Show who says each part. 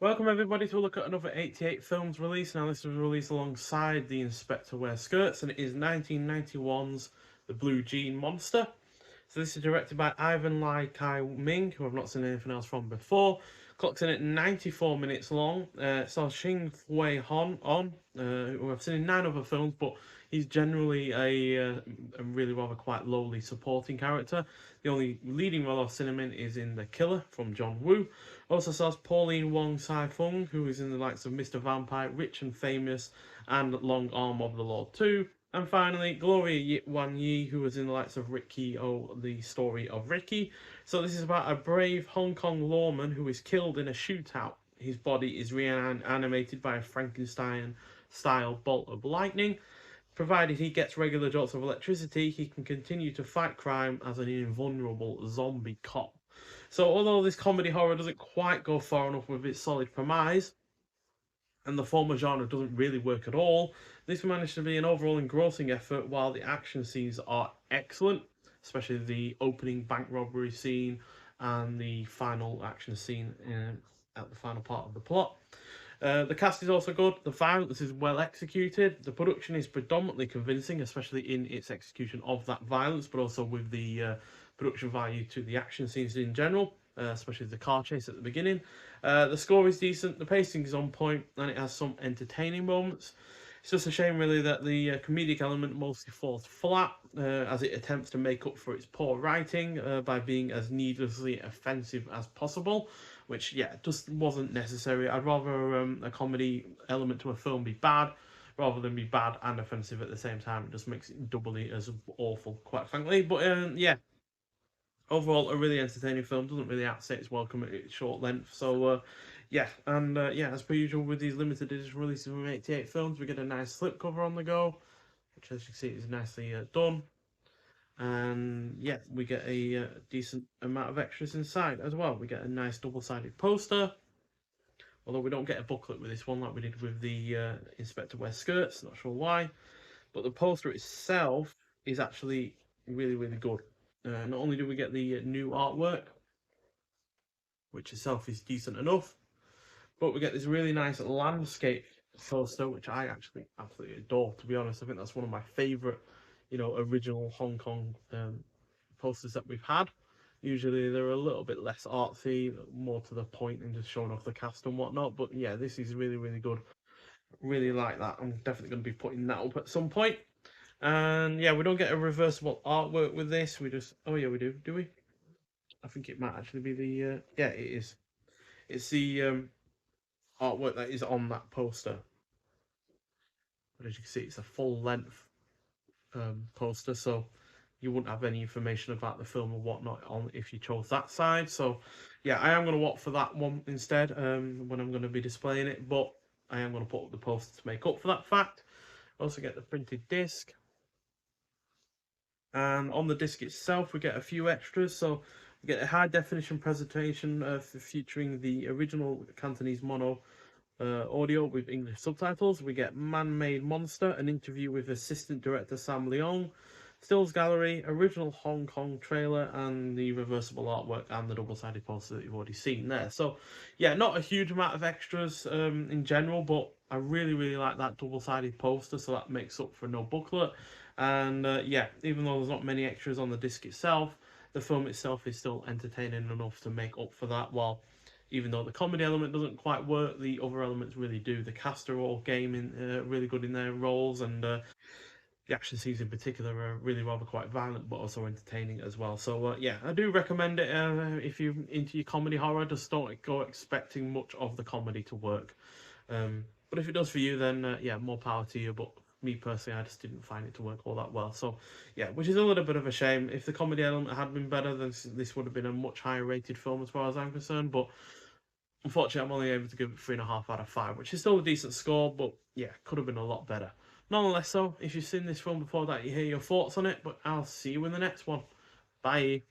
Speaker 1: Welcome everybody to look at another 88 films release. Now this was released alongside The Inspector Wears Skirts and it is 1991's The Blue Jean Monster. So this is directed by Ivan Lai Kai-Ming, who I've not seen anything else from before. Clocks in at 94 minutes long. Stars Fui-On, who I've seen in 9 other films, but he's generally a really rather quite lowly supporting character. The only leading role I've seen him in is in The Killer from John Woo. Also stars Pauline Wong Siu-Fung, who is in the likes of Mr. Vampire, Rich and Famous, and Long Arm of the Law 2. And finally, Gloria Wan-Yee, who was in the likes of Ricky, The Story of Ricky. So this is about a brave Hong Kong lawman who is killed in a shootout. His body is reanimated by a Frankenstein-style bolt of lightning. Provided he gets regular jolts of electricity, he can continue to fight crime as an invulnerable zombie cop. So although this comedy horror doesn't quite go far enough with its solid premise, and the former genre doesn't really work at all, this managed to be an overall engrossing effort while the action scenes are excellent, especially the opening bank robbery scene and the final action scene at the final part of the plot. The cast is also good, the violence is well executed, the production is predominantly convincing, especially in its execution of that violence, but also with the production value to the action scenes in general. Especially the car chase at the beginning. The score is decent, the pacing is on point, and it has some entertaining moments. It's just a shame, really, that the comedic element mostly falls flat, as it attempts to make up for its poor writing by being as needlessly offensive as possible, which, yeah, just wasn't necessary. I'd rather a comedy element to a film be bad, rather than be bad and offensive at the same time. It just makes it doubly as awful, quite frankly. But, yeah. Overall, a really entertaining film. Doesn't really outstay its welcome at its short length. So, yeah, and yeah, as per usual with these limited edition releases from 88 films, we get a nice slipcover on the go, which, as you can see, is nicely done. And yeah, we get a decent amount of extras inside as well. We get a nice double-sided poster, although we don't get a booklet with this one like we did with the Inspector Wears Skirts. Not sure why, but the poster itself is actually really, really good. Not only do we get the new artwork, which itself is decent enough, but we get this really nice landscape poster, which I actually absolutely adore, to be honest. I think that's one of my favourite, original Hong Kong posters that we've had. Usually they're a little bit less artsy, more to the point and just showing off the cast and whatnot. But yeah, this is really, really good. Really like that. I'm definitely going to be putting that up at some point. And yeah, we don't get a reversible artwork with this. We just, oh yeah, we do. Do we? I think it might actually be the, yeah, it is. It's the artwork that is on that poster. But as you can see, it's a full length poster, so you wouldn't have any information about the film or whatnot on if you chose that side. So yeah, I am going to opt for that one instead when I'm going to be displaying it, but I am going to put up the poster to make up for that fact. Also get the printed disc. And on the disc itself, we get a few extras. So we get a high definition presentation featuring the original Cantonese mono audio with English subtitles. We get Man-Made Monster, an interview with assistant director Sam Leong, stills gallery, original Hong Kong trailer, and the reversible artwork and the double-sided poster that you've already seen there. So yeah, not a huge amount of extras in general, but I really, really like that double-sided poster, so that makes up for no booklet. And yeah, even though there's not many extras on the disc itself, the film itself is still entertaining enough to make up for that, while even though the comedy element doesn't quite work, the other elements really do. The cast are all gaming really good in their roles, and the action scenes in particular are really rather quite violent, but also entertaining as well. So yeah, I do recommend it if you're into your comedy horror. Just don't go expecting much of the comedy to work. But if it does for you, then yeah, more power to you. But me personally, I just didn't find it to work all that well. So yeah, which is a little bit of a shame. If the comedy element had been better, then this would have been a much higher rated film as far as I'm concerned. But unfortunately, I'm only able to give it 3.5 out of 5, which is still a decent score, but yeah, could have been a lot better. Nonetheless, though, if you've seen this film before that, you hear your thoughts on it, but I'll see you in the next one. Bye.